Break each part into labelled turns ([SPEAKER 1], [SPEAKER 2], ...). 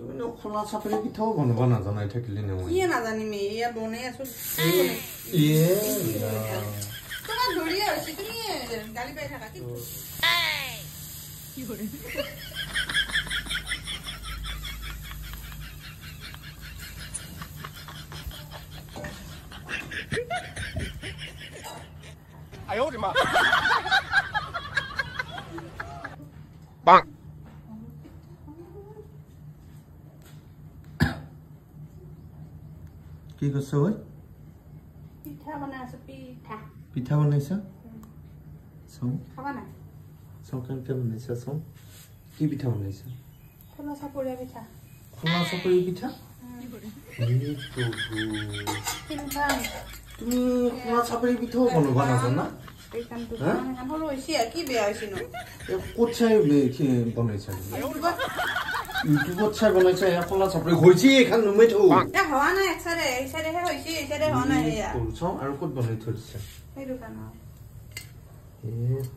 [SPEAKER 1] তুমি নো খোলা চাপৰি পিঠাও বনাব নাজানাই থাকিলে নে মই
[SPEAKER 2] কি নাজানিম এয়া বনাই আছো তোমাক ধৰিয়ে আছে তুমি গালি পাই থাকা কি কি কৰে
[SPEAKER 3] 哎呦我的妈棒
[SPEAKER 1] কি কৈছে ঐ
[SPEAKER 2] পিঠা বনাই আছো
[SPEAKER 1] পিঠা বনাইছা চাও
[SPEAKER 2] খাবা না
[SPEAKER 1] চাও কেনেকে বনাইছা চাও কি পিঠা বনাইছা
[SPEAKER 2] খোলা চাপৰিয়া পিঠা
[SPEAKER 1] খোলা চাপৰি পিঠা তুমি খোলা চাপৰি পিঠাও বনাব নাজানা
[SPEAKER 2] কি বেয়া হৈছে নো
[SPEAKER 1] ক'ত চাই বনাইছা ইউটিউবত চাই বনাইছা এয়া খোলা চাপৰি হৈছে এইখন নুমাই থৌ
[SPEAKER 2] হোৱা নাই একচাইডেহে হৈছে এইচাইডে হোৱা নাই এয়া
[SPEAKER 1] চাও আৰু ক'ত বনাই থৈ দিছা
[SPEAKER 2] সেই দোকানত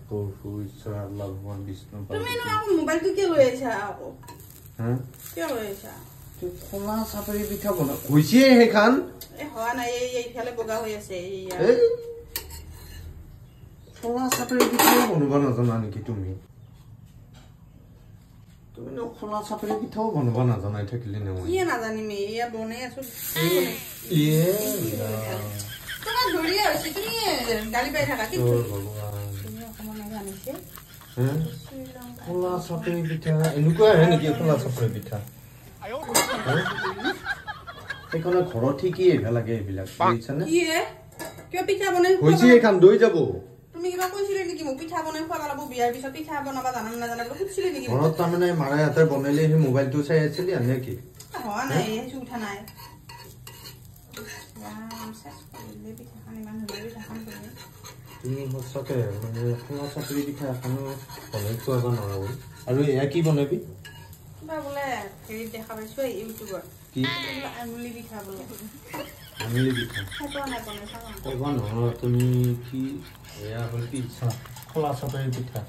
[SPEAKER 1] প্ৰভু ঈশ্বৰ আল্লাহ ভগৱান বিষ্ণু
[SPEAKER 2] তুমি আকৌ মোবাইলটো কিয় লৈ আহিছা আকৌ কিয় লৈ আহিছা
[SPEAKER 1] খোলা চাপৰি পিঠা বনা হৈছে সেইখন
[SPEAKER 2] হোৱা নাই এইফালে বগা হৈ আছে
[SPEAKER 1] খোলা চাপৰি পিঠাও বনাব নাজানা নেকি তুমি তুমি নো খোলা চাপৰি পিঠাও বনাব নাজানাই থাকিলে নে মই
[SPEAKER 2] কি নাজানিম এয়া বনাই আছো তোমাক ধৰিয়ে আছে তুমি গালি পাই থাকা কি
[SPEAKER 1] খোলা চাপৰি পিঠা এনেকুৱা আহে নেকি খোলা চাপৰি পিঠা সেইখনে ঘৰত ঠিকি আহিব লাগে এইবিলাক বুজিছানে
[SPEAKER 2] কিয় পিঠা বনাই
[SPEAKER 1] হৈছে এইখন দৈ যাব
[SPEAKER 2] তুমি কিবা কৈছিলে নেকি মোক পিঠা বনাই খোৱা লাগব বিয়াৰ পিছত পিঠা বনাবা জানা নাজানা সুধিছিলে নেকি
[SPEAKER 1] ঘৰত তাৰমানে মাৰে হাতে বনাইলে সেই মোবাইলটো চাই আছিলি আনে কি
[SPEAKER 2] হোৱা নাই সেইটো উঠা নাই
[SPEAKER 1] তুমি সঁচাকে মানে খোলা চাপৰি পিঠা এখনো বনাই খুৱাব নোৱাৰা আৰু এয়া কি বনাবি
[SPEAKER 2] কিবা বোলে হেৰিত দেখা পাইছো ইউটিউবত
[SPEAKER 1] কি
[SPEAKER 2] আঙুলি পিঠা বোলে
[SPEAKER 1] আঙুলি পিঠা ক'বা নহয় তুমি কি এয়া হ'ল পিঠা খোলা চাপৰি পিঠা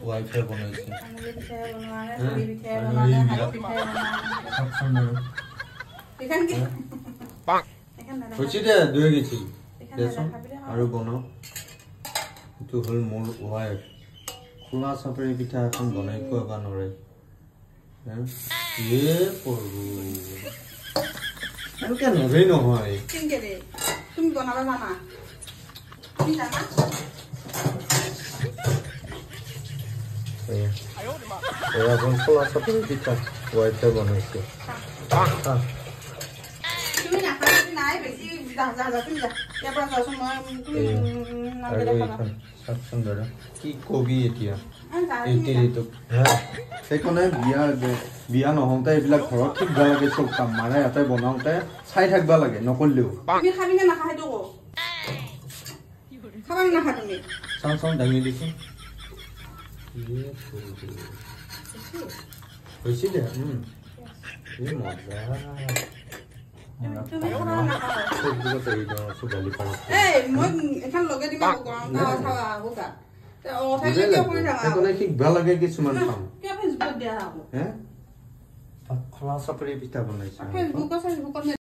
[SPEAKER 1] ৱাইফে বনাইছে
[SPEAKER 2] আঙুলি পিঠাই বনোৱা নে চুৰি পিঠাই বনোৱা নে হাত পিঠাই বনোৱা
[SPEAKER 1] হৈছে দে দুই গেছি দেচোন আৰু বনাও এইটো হ'ল মোৰ ৱাইফ খোলা চাপৰি পিঠা এখন বনাই খুৱাব নোৱাৰে প্ৰভু এনেকে নভেই নহয়
[SPEAKER 2] তুমি বনাবা জানা তুমি জানা
[SPEAKER 1] এয়া খোলা চাপৰি পিঠা ৱাইফে বনাইছে
[SPEAKER 2] তুমি নাখালে নাই বেছি তুমি যা ইয়াৰ পৰা যাওঁচোন মই
[SPEAKER 1] কি কবি এতিয়া সেইকাৰণে বিয়া নহওঁতে এইবিলাক ঘৰত ঠিক ভাল লাগে চব কাম মাৰে ইয়াতে বনাওঁতে চাই থাকিব লাগে নকৰিলেও
[SPEAKER 2] তুমি খাবি নে নাখা সেইটো কো খাবা নে নাখা তুমি
[SPEAKER 1] চাওঁ দাঙি দিছো হৈছে দে মজা শিকবা লাগে কিছুমান কাম খোলা চাপৰি পিঠা বনাইছে